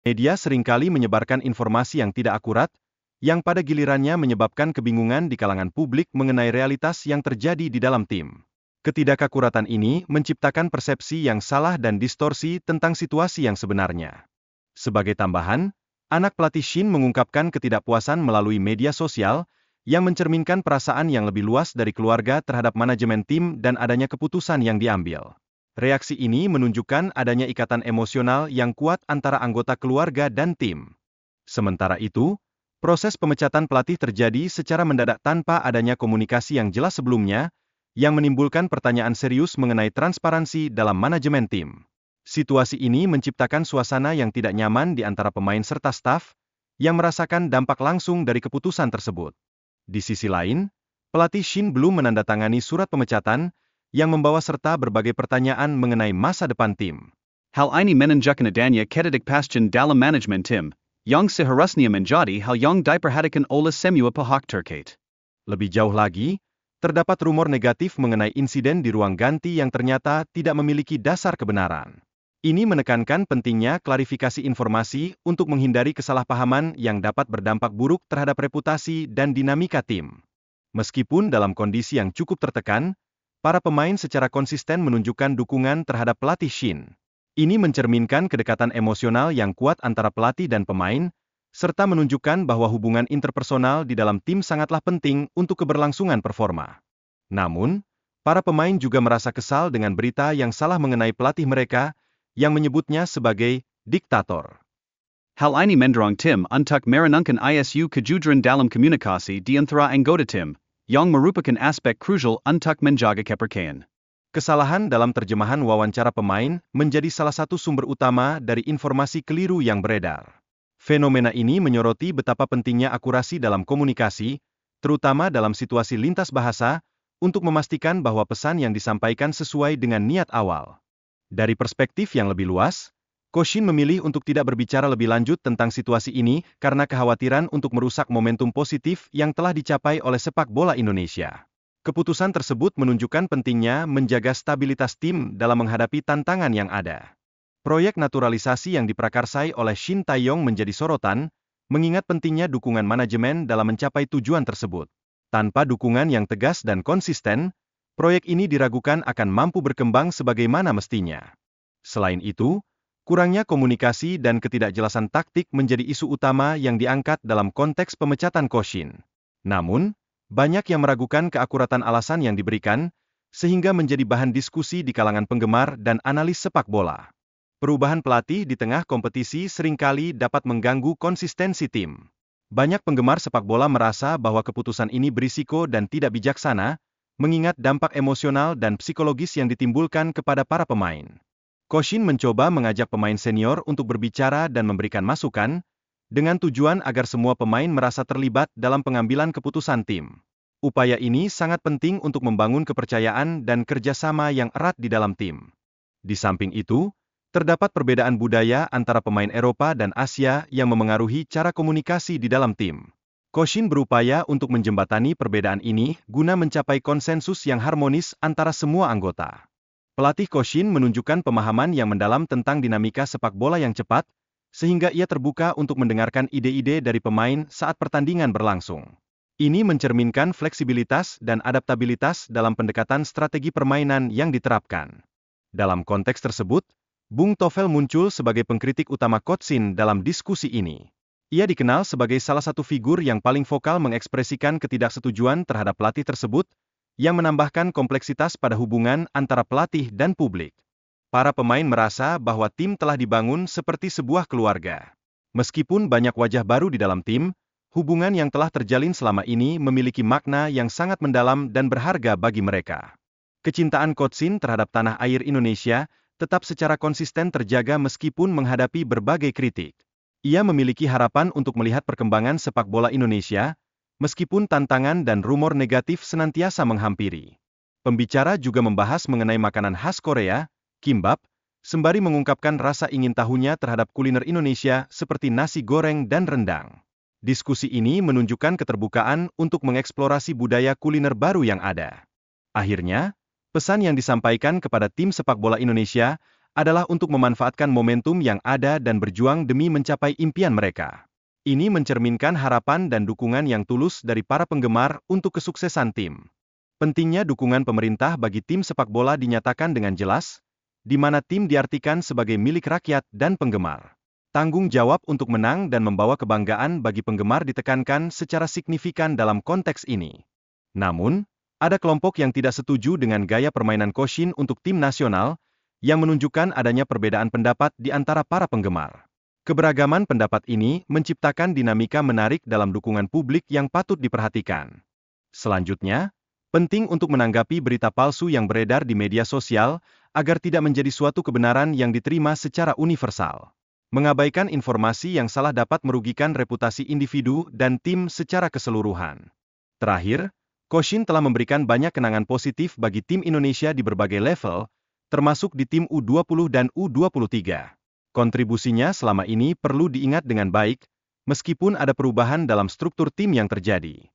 Media seringkali menyebarkan informasi yang tidak akurat, yang pada gilirannya menyebabkan kebingungan di kalangan publik mengenai realitas yang terjadi di dalam tim. Ketidakakuratan ini menciptakan persepsi yang salah dan distorsi tentang situasi yang sebenarnya. Sebagai tambahan, anak pelatih Shin mengungkapkan ketidakpuasan melalui media sosial, yang mencerminkan perasaan yang lebih luas dari keluarga terhadap manajemen tim dan adanya keputusan yang diambil. Reaksi ini menunjukkan adanya ikatan emosional yang kuat antara anggota keluarga dan tim. Sementara itu, proses pemecatan pelatih terjadi secara mendadak tanpa adanya komunikasi yang jelas sebelumnya, yang menimbulkan pertanyaan serius mengenai transparansi dalam manajemen tim. Situasi ini menciptakan suasana yang tidak nyaman di antara pemain serta staf, yang merasakan dampak langsung dari keputusan tersebut. Di sisi lain, pelatih Shin belum menandatangani surat pemecatan, yang membawa serta berbagai pertanyaan mengenai masa depan tim. Hal ini menunjukkan adanya ketidakpastian dalam manajemen tim, yang seharusnya menjadi hal yang diperhatikan oleh semua pihak terkait. Lebih jauh lagi, terdapat rumor negatif mengenai insiden di ruang ganti yang ternyata tidak memiliki dasar kebenaran. Ini menekankan pentingnya klarifikasi informasi untuk menghindari kesalahpahaman yang dapat berdampak buruk terhadap reputasi dan dinamika tim. Meskipun dalam kondisi yang cukup tertekan, para pemain secara konsisten menunjukkan dukungan terhadap pelatih Shin. Ini mencerminkan kedekatan emosional yang kuat antara pelatih dan pemain, serta menunjukkan bahwa hubungan interpersonal di dalam tim sangatlah penting untuk keberlangsungan performa. Namun, para pemain juga merasa kesal dengan berita yang salah mengenai pelatih mereka, yang menyebutnya sebagai diktator. Hal ini mendorong tim untuk merenungkan isu kejujuran dalam komunikasi di antara anggota tim, yang merupakan aspek krusial untuk menjaga kepercayaan. Kesalahan dalam terjemahan wawancara pemain menjadi salah satu sumber utama dari informasi keliru yang beredar. Fenomena ini menyoroti betapa pentingnya akurasi dalam komunikasi, terutama dalam situasi lintas bahasa, untuk memastikan bahwa pesan yang disampaikan sesuai dengan niat awal. Dari perspektif yang lebih luas, Koshin memilih untuk tidak berbicara lebih lanjut tentang situasi ini karena kekhawatiran untuk merusak momentum positif yang telah dicapai oleh sepak bola Indonesia. Keputusan tersebut menunjukkan pentingnya menjaga stabilitas tim dalam menghadapi tantangan yang ada. Proyek naturalisasi yang diprakarsai oleh Shin Tae-yong menjadi sorotan, mengingat pentingnya dukungan manajemen dalam mencapai tujuan tersebut. Tanpa dukungan yang tegas dan konsisten, proyek ini diragukan akan mampu berkembang sebagaimana mestinya. Selain itu, kurangnya komunikasi dan ketidakjelasan taktik menjadi isu utama yang diangkat dalam konteks pemecatan Koshin. Namun, banyak yang meragukan keakuratan alasan yang diberikan, sehingga menjadi bahan diskusi di kalangan penggemar dan analis sepak bola. Perubahan pelatih di tengah kompetisi seringkali dapat mengganggu konsistensi tim. Banyak penggemar sepak bola merasa bahwa keputusan ini berisiko dan tidak bijaksana, mengingat dampak emosional dan psikologis yang ditimbulkan kepada para pemain. Koshin mencoba mengajak pemain senior untuk berbicara dan memberikan masukan, dengan tujuan agar semua pemain merasa terlibat dalam pengambilan keputusan tim. Upaya ini sangat penting untuk membangun kepercayaan dan kerjasama yang erat di dalam tim. Di samping itu, terdapat perbedaan budaya antara pemain Eropa dan Asia yang memengaruhi cara komunikasi di dalam tim. Koshin berupaya untuk menjembatani perbedaan ini guna mencapai konsensus yang harmonis antara semua anggota. Pelatih Koshin menunjukkan pemahaman yang mendalam tentang dinamika sepak bola yang cepat, sehingga ia terbuka untuk mendengarkan ide-ide dari pemain saat pertandingan berlangsung. Ini mencerminkan fleksibilitas dan adaptabilitas dalam pendekatan strategi permainan yang diterapkan. Dalam konteks tersebut, Bung Tovel muncul sebagai pengkritik utama Coach Shin dalam diskusi ini. Ia dikenal sebagai salah satu figur yang paling vokal mengekspresikan ketidaksetujuan terhadap pelatih tersebut, yang menambahkan kompleksitas pada hubungan antara pelatih dan publik. Para pemain merasa bahwa tim telah dibangun seperti sebuah keluarga. Meskipun banyak wajah baru di dalam tim, hubungan yang telah terjalin selama ini memiliki makna yang sangat mendalam dan berharga bagi mereka. Kecintaan Coach Shin terhadap tanah air Indonesia tetap secara konsisten terjaga meskipun menghadapi berbagai kritik. Ia memiliki harapan untuk melihat perkembangan sepak bola Indonesia, meskipun tantangan dan rumor negatif senantiasa menghampiri. Pembicara juga membahas mengenai makanan khas Korea, kimbap, sembari mengungkapkan rasa ingin tahunya terhadap kuliner Indonesia seperti nasi goreng dan rendang. Diskusi ini menunjukkan keterbukaan untuk mengeksplorasi budaya kuliner baru yang ada. Akhirnya, pesan yang disampaikan kepada tim sepak bola Indonesia adalah untuk memanfaatkan momentum yang ada dan berjuang demi mencapai impian mereka. Ini mencerminkan harapan dan dukungan yang tulus dari para penggemar untuk kesuksesan tim. Pentingnya dukungan pemerintah bagi tim sepak bola dinyatakan dengan jelas, di mana tim diartikan sebagai milik rakyat dan penggemar. Tanggung jawab untuk menang dan membawa kebanggaan bagi penggemar ditekankan secara signifikan dalam konteks ini. Namun, ada kelompok yang tidak setuju dengan gaya permainan Kosshin untuk tim nasional, yang menunjukkan adanya perbedaan pendapat di antara para penggemar. Keberagaman pendapat ini menciptakan dinamika menarik dalam dukungan publik yang patut diperhatikan. Selanjutnya, penting untuk menanggapi berita palsu yang beredar di media sosial, agar tidak menjadi suatu kebenaran yang diterima secara universal. Mengabaikan informasi yang salah dapat merugikan reputasi individu dan tim secara keseluruhan. Terakhir, Kosshin telah memberikan banyak kenangan positif bagi tim Indonesia di berbagai level, termasuk di tim U20 dan U23. Kontribusinya selama ini perlu diingat dengan baik, meskipun ada perubahan dalam struktur tim yang terjadi.